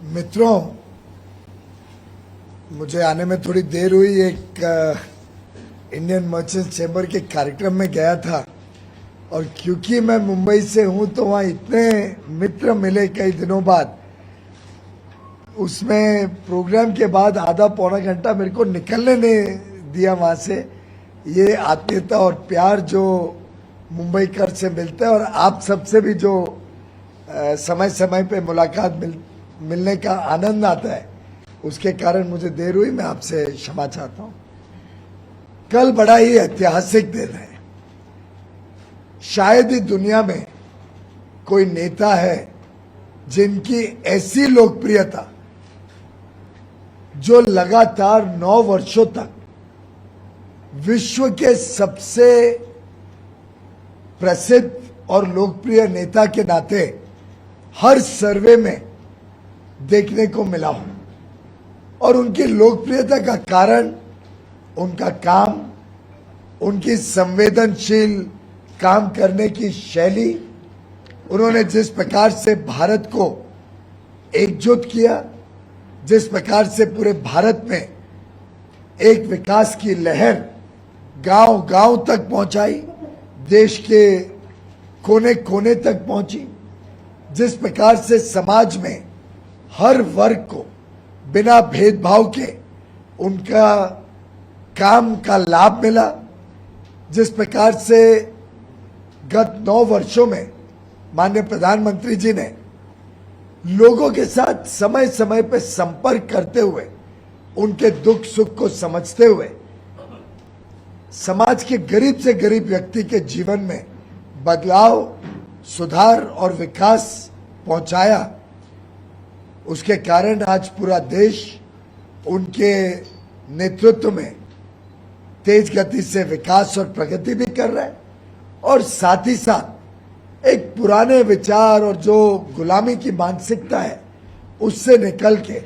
मित्रों, मुझे आने में थोड़ी देर हुई। एक इंडियन मर्चेंट चैम्बर के कार्यक्रम में गया था और क्योंकि मैं मुंबई से हूं तो वहाँ इतने मित्र मिले कई दिनों बाद। उसमें प्रोग्राम के बाद आधा पौना घंटा मेरे को निकलने नहीं दिया वहाँ से। ये आत्मीयता और प्यार जो मुंबई कर से मिलता है और आप सबसे भी जो समय समय पे मुलाकात मिलने का आनंद आता है, उसके कारण मुझे देर हुई। मैं आपसे क्षमा चाहता हूँ। कल बड़ा ही ऐतिहासिक दिन है। शायद ही दुनिया में कोई नेता है जिनकी ऐसी लोकप्रियता जो लगातार 9 वर्षों तक विश्व के सबसे प्रसिद्ध और लोकप्रिय नेता के नाते हर सर्वे में देखने को मिला हो। और उनकी लोकप्रियता का कारण उनका काम, उनकी संवेदनशील काम करने की शैली, उन्होंने जिस प्रकार से भारत को एकजुट किया, जिस प्रकार से पूरे भारत में एक विकास की लहर गांव-गांव तक पहुंचाई, देश के कोने कोने तक पहुंची, जिस प्रकार से समाज में हर वर्ग को बिना भेदभाव के उनका काम का लाभ मिला, जिस प्रकार से गत 9 वर्षों में माननीय प्रधानमंत्री जी ने लोगों के साथ समय समय पर संपर्क करते हुए, उनके दुख सुख को समझते हुए समाज के गरीब से गरीब व्यक्ति के जीवन में बदलाव, सुधार और विकास पहुंचाया, उसके कारण आज पूरा देश उनके नेतृत्व में तेज गति से विकास और प्रगति भी कर रहा है। और साथ ही साथ एक पुराने विचार और जो गुलामी की मानसिकता है उससे निकल के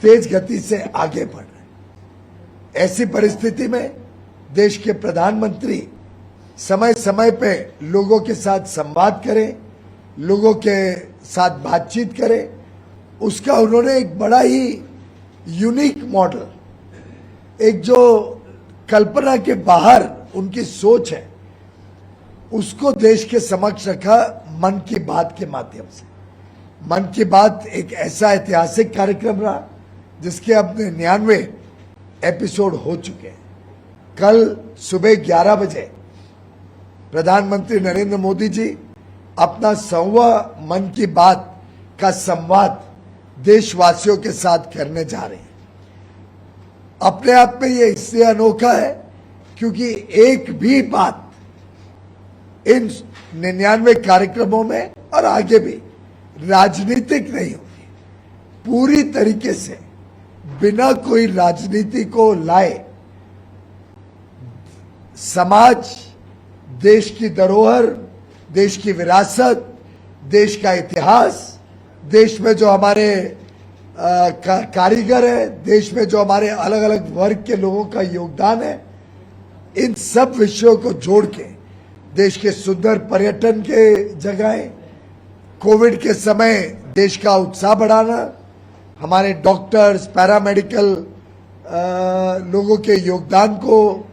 तेज गति से आगे बढ़ रहे हैं। ऐसी परिस्थिति में देश के प्रधानमंत्री समय समय पे लोगों के साथ संवाद करें, लोगों के साथ बातचीत करें, उसका उन्होंने एक बड़ा ही यूनिक मॉडल, एक जो कल्पना के बाहर उनकी सोच है, उसको देश के समक्ष रखा मन की बात के माध्यम से। मन की बात एक ऐसा ऐतिहासिक कार्यक्रम रहा जिसके अब 99 एपिसोड हो चुके हैं। कल सुबह 11 बजे प्रधानमंत्री नरेंद्र मोदी जी अपना 100वां मन की बात का संवाद देशवासियों के साथ करने जा रहे हैं। अपने आप में ये इसलिए अनोखा है क्योंकि एक भी बात इन 99 कार्यक्रमों में और आगे भी राजनीतिक नहीं होगी। पूरी तरीके से बिना कोई राजनीति को लाए समाज, देश की धरोहर, देश की विरासत, देश का इतिहास, देश में जो हमारे कारीगर है, देश में जो हमारे अलग अलग वर्ग के लोगों का योगदान है, इन सब विषयों को जोड़ के देश के सुंदर पर्यटन के जगहें, कोविड के समय देश का उत्साह बढ़ाना, हमारे डॉक्टर्स, पैरामेडिकल लोगों के योगदान को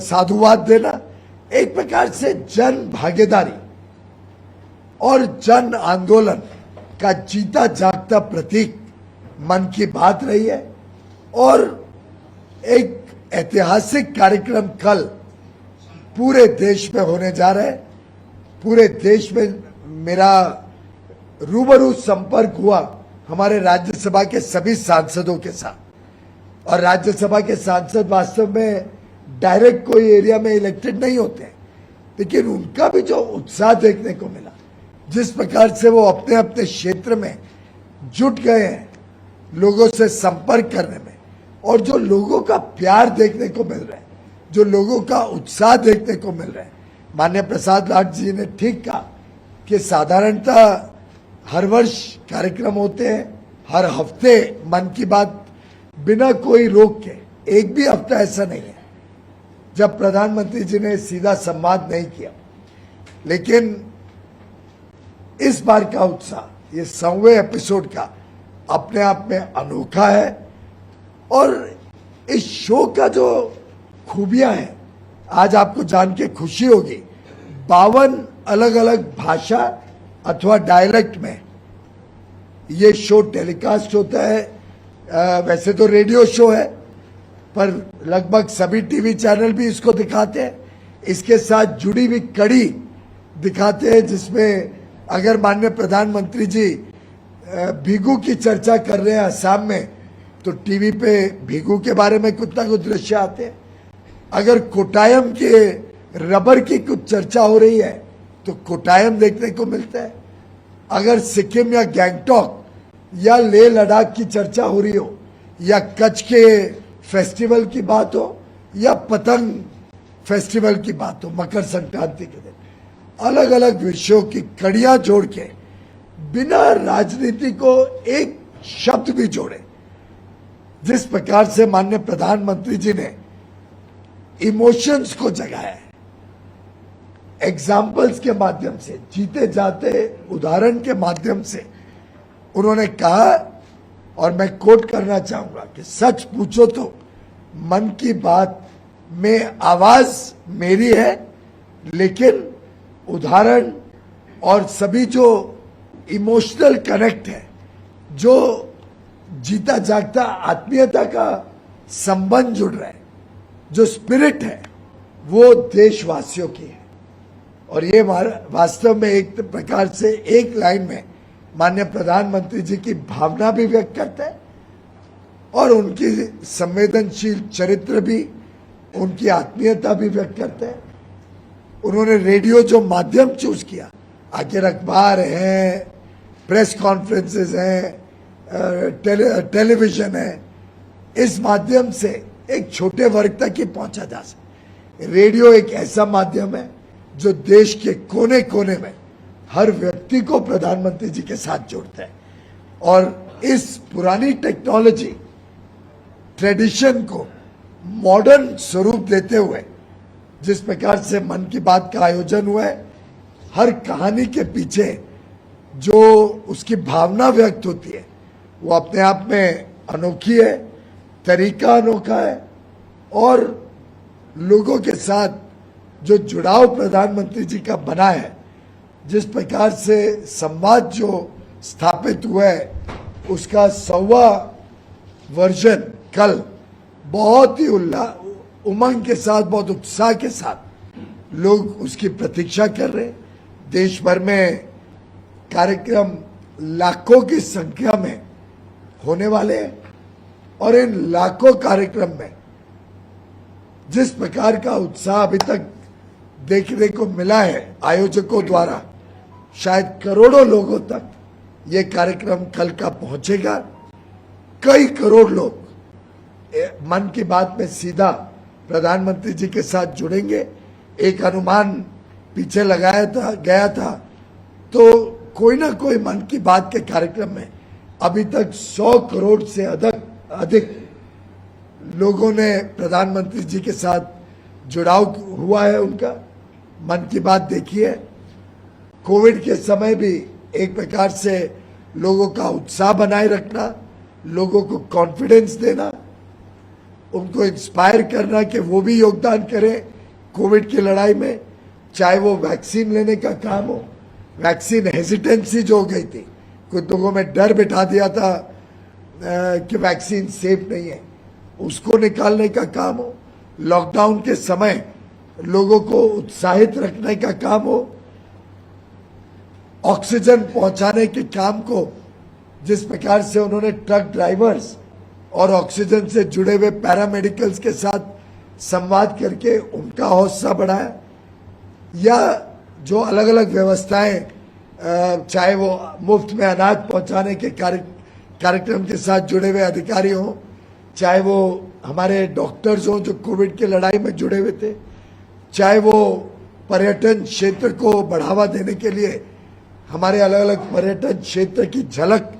साधुवाद देना, एक प्रकार से जन भागीदारी और जन आंदोलन का जीता जागता प्रतीक मन की बात रही है। और एक ऐतिहासिक कार्यक्रम कल पूरे देश में होने जा रहा है। पूरे देश में मेरा रूबरू संपर्क हुआ हमारे राज्यसभा के सभी सांसदों के साथ। और राज्यसभा के सांसद वास्तव में डायरेक्ट कोई एरिया में इलेक्टेड नहीं होते, लेकिन उनका भी जो उत्साह देखने को मिला, जिस प्रकार से वो अपने अपने क्षेत्र में जुट गए हैं लोगों से संपर्क करने में, और जो लोगों का प्यार देखने को मिल रहा है, जो लोगों का उत्साह देखने को मिल रहा है। माननीय प्रसाद लाड जी ने ठीक कहा कि साधारणतः हर वर्ष कार्यक्रम होते हैं, हर हफ्ते मन की बात बिना कोई रोक के, एक भी हफ्ता ऐसा नहीं है जब प्रधानमंत्री जी ने सीधा संवाद नहीं किया। लेकिन इस बार का उत्साह, ये 100वें एपिसोड का अपने आप में अनोखा है। और इस शो का जो खूबियां हैं, आज आपको जान के खुशी होगी, 52 अलग अलग भाषा अथवा डायलेक्ट में ये शो टेलीकास्ट होता है। वैसे तो रेडियो शो है, पर लगभग सभी टीवी चैनल भी इसको दिखाते हैं। इसके साथ जुड़ी हुई कड़ी दिखाते हैं, जिसमें अगर माननीय प्रधानमंत्री जी भीगू की चर्चा कर रहे हैं असम में, तो टीवी पे भीगू के बारे में कुछ ना कुछ दृश्य आते हैं। अगर कोटायम के रबर की कुछ चर्चा हो रही है तो कोटायम देखने को मिलता है। अगर सिक्किम या गैंगटॉक या लेह लद्दाख की चर्चा हो रही हो, या कच्छ के फेस्टिवल की बात हो, या पतंग फेस्टिवल की बात हो मकर संक्रांति के दिन, अलग अलग विषयों की कड़ियां जोड़ के बिना राजनीति को एक शब्द भी जोड़े, जिस प्रकार से माननीय प्रधानमंत्री जी ने इमोशंस को जगाया है, एग्जाम्पल्स के माध्यम से, जीते जाते उदाहरण के माध्यम से उन्होंने कहा, और मैं कोट करना चाहूंगा कि सच पूछो तो मन की बात में आवाज मेरी है, लेकिन उदाहरण और सभी जो इमोशनल कनेक्ट है, जो जीता जागता आत्मीयता का संबंध जुड़ रहा है, जो स्पिरिट है, वो देशवासियों की है। और ये वास्तव में एक प्रकार से एक लाइन में माननीय प्रधानमंत्री जी की भावना भी व्यक्त करता है और उनकी संवेदनशील चरित्र भी, उनकी आत्मीयता भी व्यक्त करते हैं। उन्होंने रेडियो जो माध्यम चूज किया, आखिर अखबार हैं, प्रेस कॉन्फ्रेंसेस हैं, टेलीविजन है, इस माध्यम से एक छोटे वर्ग तक ही पहुंचा जा सके। रेडियो एक ऐसा माध्यम है जो देश के कोने कोने में हर व्यक्ति को प्रधानमंत्री जी के साथ जोड़ता है। और इस पुरानी टेक्नोलॉजी ट्रेडिशन को मॉडर्न स्वरूप देते हुए जिस प्रकार से मन की बात का आयोजन हुआ है, हर कहानी के पीछे जो उसकी भावना व्यक्त होती है वो अपने आप में अनोखी है, तरीका अनोखा है, और लोगों के साथ जो जुड़ाव प्रधानमंत्री जी का बना है, जिस प्रकार से संवाद जो स्थापित हुआ है, उसका 100वां वर्जन कल बहुत ही उमंग के साथ, बहुत उत्साह के साथ लोग उसकी प्रतीक्षा कर रहे हैं। देश भर में कार्यक्रम लाखों की संख्या में होने वाले हैं, और इन लाखों कार्यक्रम में जिस प्रकार का उत्साह अभी तक देखने को मिला है आयोजकों द्वारा, शायद करोड़ों लोगों तक ये कार्यक्रम कल का पहुंचेगा। कई करोड़ लोग मन की बात में सीधा प्रधानमंत्री जी के साथ जुड़ेंगे। एक अनुमान पीछे गया था, तो कोई ना कोई मन की बात के कार्यक्रम में अभी तक 100 करोड़ से अधिक लोगों ने प्रधानमंत्री जी के साथ जुड़ाव हुआ है उनका। मन की बात देखिए, कोविड के समय भी एक प्रकार से लोगों का उत्साह बनाए रखना, लोगों को कॉन्फिडेंस देना, उनको इंस्पायर करना कि वो भी योगदान करें कोविड की लड़ाई में, चाहे वो वैक्सीन लेने का काम हो। वैक्सीन हेजिटेंसी जो हो गई थी, कुछ लोगों में डर बिठा दिया था कि वैक्सीन सेफ नहीं है, उसको निकालने का काम हो। लॉकडाउन के समय लोगों को उत्साहित रखने का काम हो। ऑक्सीजन पहुंचाने के काम को जिस प्रकार से उन्होंने ट्रक ड्राइवर्स और ऑक्सीजन से जुड़े हुए पैरामेडिकल्स के साथ संवाद करके उनका हौसला बढ़ाया, या जो अलग अलग व्यवस्थाएं, चाहे वो मुफ्त में अनाज पहुंचाने के कार्यक्रम के साथ जुड़े हुए अधिकारी हों, चाहे वो हमारे डॉक्टर्स हों जो कोविड की लड़ाई में जुड़े हुए थे, चाहे वो पर्यटन क्षेत्र को बढ़ावा देने के लिए हमारे अलग अलग पर्यटन क्षेत्र की झलक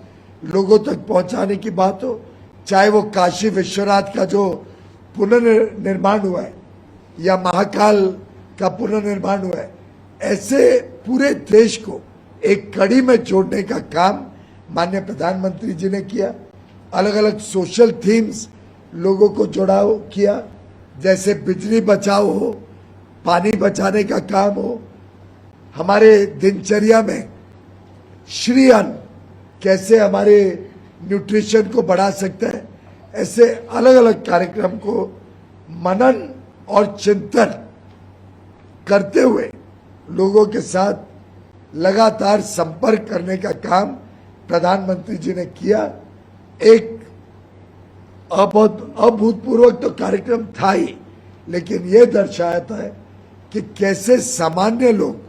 लोगों तक पहुंचाने की बात हो, चाहे वो काशी विश्वनाथ का जो पुनर्निर्माण हुआ है या महाकाल का पुनर्निर्माण हुआ है, ऐसे पूरे देश को एक कड़ी में जोड़ने का काम माननीय प्रधानमंत्री जी ने किया। अलग अलग सोशल थीम्स लोगों को जुड़ाव किया, जैसे बिजली बचाओ हो, पानी बचाने का काम हो, हमारे दिनचर्या में श्री अन्न कैसे हमारे न्यूट्रिशन को बढ़ा सकता है, ऐसे अलग अलग कार्यक्रम को मनन और चिंतन करते हुए लोगों के साथ लगातार संपर्क करने का काम प्रधानमंत्री जी ने किया। एक अभूतपूर्व तो कार्यक्रम था ही, लेकिन यह दर्शाता है कि कैसे सामान्य लोग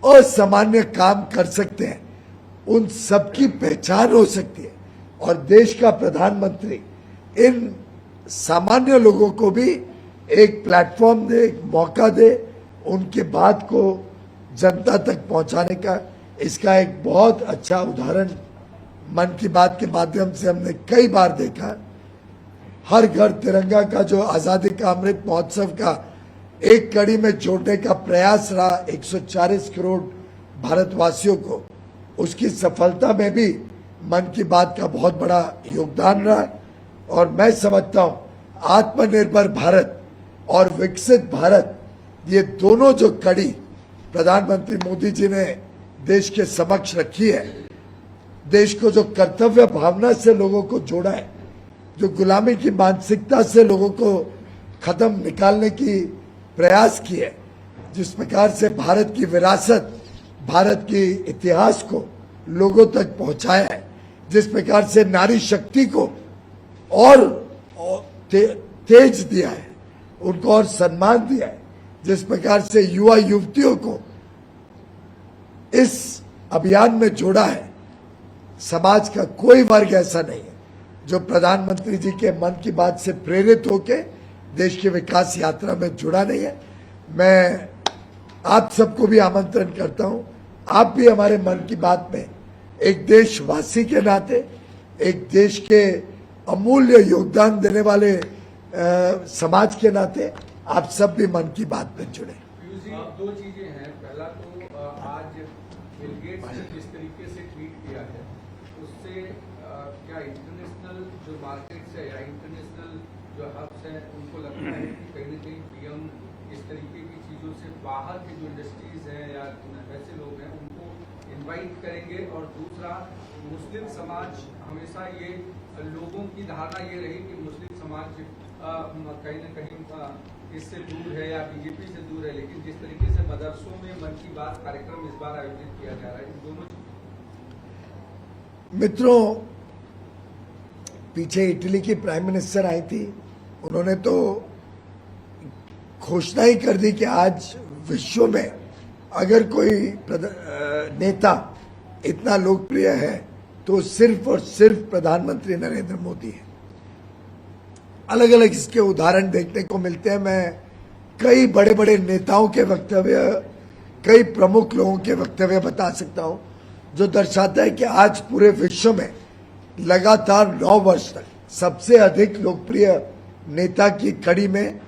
असामान्य काम कर सकते हैं, उन सबकी पहचान हो सकती है और देश का प्रधानमंत्री इन सामान्य लोगों को भी एक प्लेटफॉर्म दे, एक मौका दे, उनकी बात को जनता तक पहुंचाने का। इसका एक बहुत अच्छा उदाहरण मन की बात के माध्यम से हमने कई बार देखा। हर घर तिरंगा का जो आजादी का अमृत महोत्सव का एक कड़ी में जोड़ने का प्रयास रहा 140 करोड़ भारतवासियों को, उसकी सफलता में भी मन की बात का बहुत बड़ा योगदान रहा। और मैं समझता हूं आत्मनिर्भर भारत और विकसित भारत, ये दोनों जो कड़ी प्रधानमंत्री मोदी जी ने देश के समक्ष रखी है, देश को जो कर्तव्य भावना से लोगों को जोड़ा है, जो गुलामी की मानसिकता से लोगों को खत्म निकालने की प्रयास की है, जिस प्रकार से भारत की विरासत, भारत की इतिहास को लोगों तक पहुंचाया है, जिस प्रकार से नारी शक्ति को और तेज दिया है, उनको और सम्मान दिया है, जिस प्रकार से युवा युवतियों को इस अभियान में जोड़ा है। समाज का कोई वर्ग ऐसा नहीं है जो प्रधानमंत्री जी के मन की बात से प्रेरित होकर देश की विकास यात्रा में जुड़ा नहीं है। मैं आप सबको भी आमंत्रण करता हूं, आप भी हमारे मन की बात में एक देशवासी के नाते, एक देश के अमूल्य योगदान देने वाले समाज के नाते आप सब भी मन की बात में जुड़े। दो चीजें हैं। पहला तो आज बिल गेट्स ने जिस तरीके से ट्वीट किया है, उससे क्या इंटरनेशनल जो मार्केट्स है या इंटरनेशनल जो हब्स हैं, उनको लगता है कि कहीं न कहीं पीएम इस तरीके की चीजों से बाहर के जो इंडस्ट्रीज हैं या ऐसे लोग हैं उनको इनवाइट करेंगे। और दूसरा, मुस्लिम समाज हमेशा ये लोगों की धारणा ये रही कि मुस्लिम समाज कहीं न कहीं इससे दूर है या बीजेपी से दूर है, लेकिन जिस तरीके से मदरसों में मन की बात कार्यक्रम इस बार आयोजित किया जा रहा है, इन दोनों मित्रों, पीछे इटली की प्राइम मिनिस्टर आई थी, उन्होंने तो घोषणा ही कर दी कि आज विश्व में अगर कोई नेता इतना लोकप्रिय है तो सिर्फ और सिर्फ प्रधानमंत्री नरेंद्र मोदी है। अलग अलग इसके उदाहरण देखने को मिलते हैं। मैं कई बड़े बड़े नेताओं के वक्तव्य, कई प्रमुख लोगों के वक्तव्य बता सकता हूं जो दर्शाता है कि आज पूरे विश्व में लगातार 9 वर्ष तक सबसे अधिक लोकप्रिय नेता की कड़ी में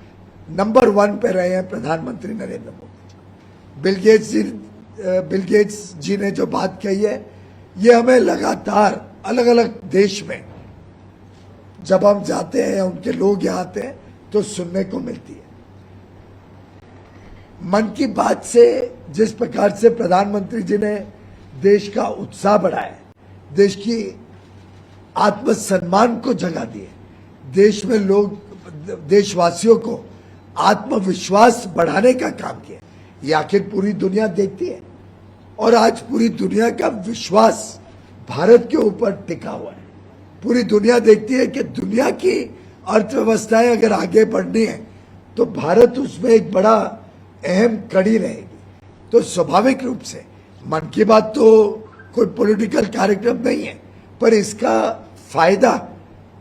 नंबर 1 पे रहे हैं प्रधानमंत्री नरेंद्र मोदी। बिल गेट्स जी ने जो बात कही है, ये हमें लगातार अलग अलग देश में जब हम जाते हैं, उनके लोग यहाँ आते हैं तो सुनने को मिलती है। मन की बात से जिस प्रकार से प्रधानमंत्री जी ने देश का उत्साह बढ़ाया, देश की आत्मसम्मान को जगा दिए, देश में लोग, देशवासियों को आत्मविश्वास बढ़ाने का काम किया, ये आखिर पूरी दुनिया देखती है। और आज पूरी दुनिया का विश्वास भारत के ऊपर टिका हुआ है। पूरी दुनिया देखती है कि दुनिया की अर्थव्यवस्थाएं अगर आगे बढ़नी है तो भारत उसमें एक बड़ा अहम कड़ी रहेगी। तो स्वाभाविक रूप से मन की बात तो कोई पॉलिटिकल कार्यक्रम नहीं है, पर इसका फायदा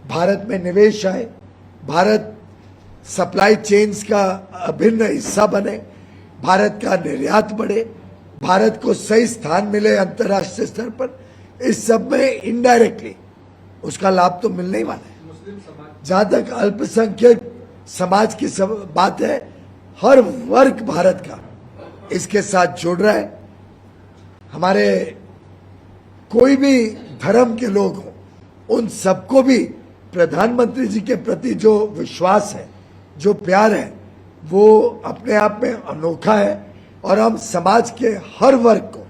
भारत में निवेश आए, भारत सप्लाई चेन्स का अभिन्न हिस्सा बने, भारत का निर्यात बढ़े, भारत को सही स्थान मिले अंतर्राष्ट्रीय स्तर पर। इस सब में इनडायरेक्टली उसका लाभ तो मिलने ही वाला है। जहां तक अल्पसंख्यक समाज की बात है, हर वर्ग भारत का इसके साथ जुड़ रहा है। हमारे कोई भी धर्म के लोग हों, उन सबको भी प्रधानमंत्री जी के प्रति जो विश्वास है, जो प्यार है, वो अपने आप में अनोखा है। और हम समाज के हर वर्ग को,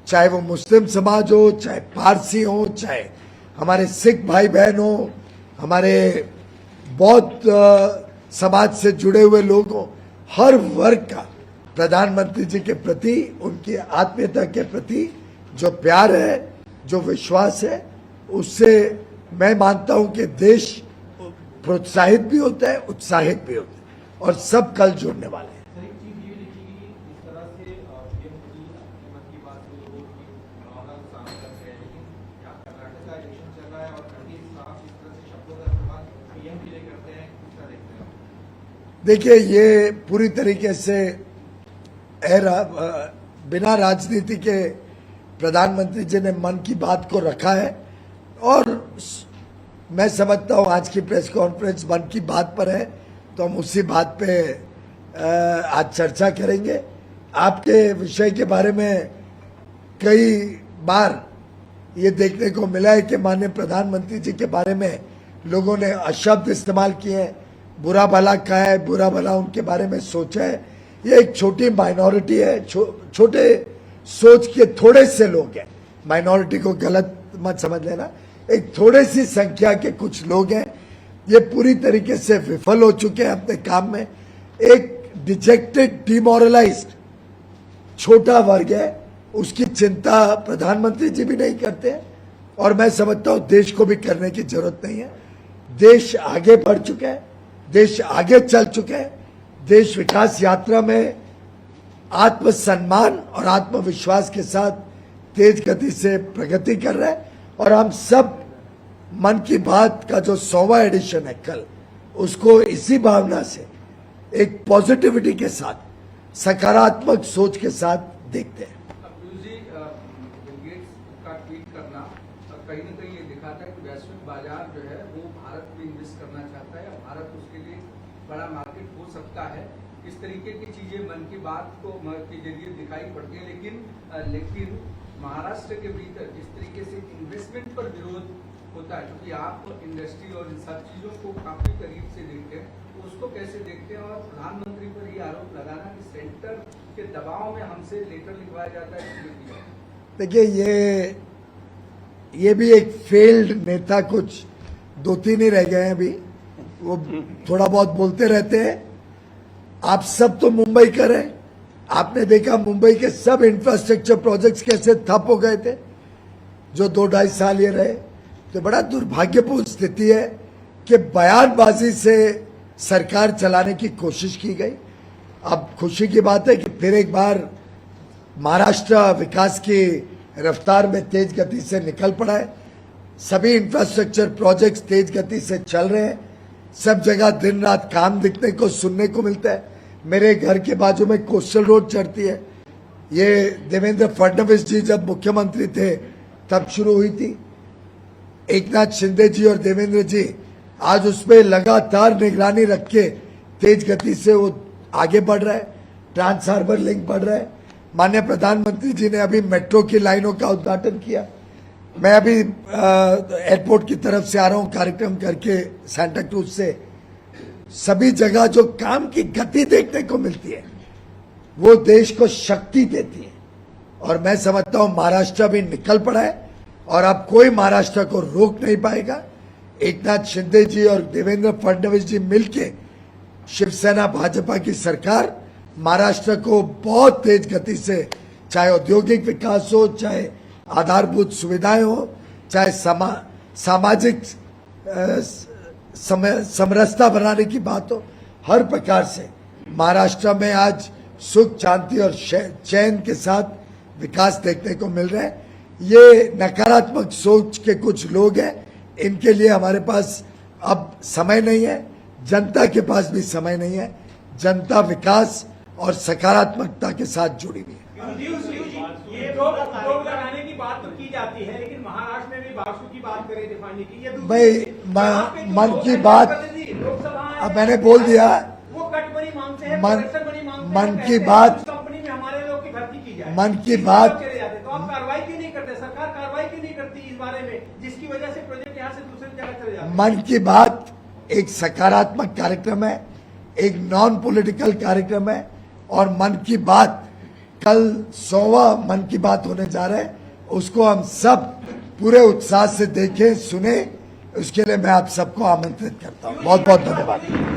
चाहे वो मुस्लिम समाज हो, चाहे पारसी हो, चाहे हमारे सिख भाई बहन हो, हमारे बौद्ध समाज से जुड़े हुए लोग हो, हर वर्ग का प्रधानमंत्री जी के प्रति, उनकी आत्मीयता के प्रति जो प्यार है, जो विश्वास है, उससे मैं मानता हूं कि देश प्रोत्साहित भी होता है, उत्साहित भी होता है, और सब कल जुड़ने वाले हैं। सर, एक चीज ये देखी कि इस तरह से पीएम मोदी अपने मन की बात में लोगों की भावना को शामिल करते हैं, लेकिन यहाँ कर्नाटक का इलेक्शन चल रहा है और कभी साफ इस तरह से शब्दों का इस्तेमाल पीएम के लिए करते हैं, किस तरह देखते हैं? देखिए, ये पूरी तरीके से बिना राजनीति के प्रधानमंत्री जी ने मन की बात को रखा है, और मैं समझता हूं आज की प्रेस कॉन्फ्रेंस मन की बात पर है, तो हम उसी बात पे आज चर्चा करेंगे। आपके विषय के बारे में कई बार ये देखने को मिला है कि माननीय प्रधानमंत्री जी के बारे में लोगों ने अशब्द इस्तेमाल किए हैं, बुरा भला कहा है, बुरा भला उनके बारे में सोचा है। ये एक छोटी माइनॉरिटी है, छोटे सोच के थोड़े से लोग हैं, माइनॉरिटी को गलत मत समझ लेना, एक थोड़े सी संख्या के कुछ लोग हैं, ये पूरी तरीके से विफल हो चुके हैं अपने काम में। एक डिजेक्टेड, डिमोरलाइज्ड छोटा वर्ग है, उसकी चिंता प्रधानमंत्री जी भी नहीं करते हैं, और मैं समझता हूं देश को भी करने की जरूरत नहीं है। देश आगे बढ़ चुका है, देश आगे चल चुका है, देश विकास यात्रा में आत्मसम्मान और आत्मविश्वास के साथ तेज गति से प्रगति कर रहा है। और हम सब मन की बात का जो 100वां एडिशन है कल, उसको इसी भावना से, एक पॉजिटिविटी के साथ, सकारात्मक सोच के साथ देखते हैं। पीयूष जी, बिल गेट्स का ट्वीट करना कहीं न कहीं ये दिखाता है कि वैश्विक बाजार जो है वो भारत में इन्वेस्ट करना चाहता है, भारत उसके लिए बड़ा मार्केट हो सकता है। इस तरीके की चीजें मन की बात को के जरिए दिखाई पड़ती है, लेकिन महाराष्ट्र के भीतर जिस तरीके से इन्वेस्टमेंट पर विरोध होता है, क्योंकि आप इंडस्ट्री और इन सब चीजों को काफी करीब से देखते हैं, तो उसको कैसे देखते हैं? और प्रधानमंत्री पर ये आरोप लगाना कि सेंटर के दबाव में हमसे लेटर लिखवाया जाता है। देखिए, ये भी एक फेल्ड नेता, कुछ 2-3 ही रह गए हैं अभी, वो थोड़ा बहुत बोलते रहते हैं। आप सब तो मुंबई कर रहे हैं, आपने देखा मुंबई के सब इंफ्रास्ट्रक्चर प्रोजेक्ट्स कैसे ठप हो गए थे जो 2-2.5 साल ये रहे। तो बड़ा दुर्भाग्यपूर्ण स्थिति है कि बयानबाजी से सरकार चलाने की कोशिश की गई। अब खुशी की बात है कि फिर एक बार महाराष्ट्र विकास की रफ्तार में तेज गति से निकल पड़ा है। सभी इंफ्रास्ट्रक्चर प्रोजेक्ट्स तेज गति से चल रहे हैं, सब जगह दिन रात काम दिखने को, सुनने को मिलता है। मेरे घर के बाजू में कोस्टल रोड चढ़ती है, ये देवेंद्र फडणवीस जी जब मुख्यमंत्री थे तब शुरू हुई थी। एकनाथ शिंदे जी और देवेंद्र जी आज उसमें लगातार निगरानी रख के तेज गति से वो आगे बढ़ रहा है, ट्रांस हार्बर लिंक बढ़ रहा है। माननीय प्रधानमंत्री जी ने अभी मेट्रो की लाइनों का उद्घाटन किया। मैं अभी एयरपोर्ट की तरफ से आ रहा हूं कार्यक्रम करके सांता क्रूज से। सभी जगह जो काम की गति देखने को मिलती है वो देश को शक्ति देती है, और मैं समझता हूं महाराष्ट्र भी निकल पड़ा है और अब कोई महाराष्ट्र को रोक नहीं पाएगा। एकनाथ शिंदे जी और देवेंद्र फडणवीस जी मिलके शिवसेना भाजपा की सरकार महाराष्ट्र को बहुत तेज गति से, चाहे औद्योगिक विकास हो, चाहे आधारभूत सुविधाएं हो, चाहे सामाजिक समरसता बनाने की बात हो, हर प्रकार से महाराष्ट्र में आज सुख, शांति और चैन के साथ विकास देखने को मिल रहा है। ये नकारात्मक सोच के कुछ लोग हैं, इनके लिए हमारे पास अब समय नहीं है, जनता के पास भी समय नहीं है। जनता विकास और सकारात्मकता के साथ जुड़ी हुई है। ये रोक लगाने की बात तो की जाती है, लेकिन महाराष्ट्र में भी बासु की बात करें दिखाने की, ये भाई मन की बात, अब मैंने बोल दिया, वो कट बनी मांग से है, मन की बात, कंपनी में हमारे लोग की भर्ती की जाए, मन की बात, तो आप कार्रवाई क्यों नहीं करते? सरकार कार्रवाई क्यों नहीं करती इस बारे में? दूसरी जगह चले जाते हैं। मन की बात एक सकारात्मक कार्यक्रम है, एक नॉन पॉलिटिकल कार्यक्रम है और मन की बात कल 100वां मन की बात होने जा रहा है। उसको हम सब पूरे उत्साह से देखें, सुने। उसके लिए मैं आप सबको आमंत्रित करता हूं। बहुत बहुत धन्यवाद।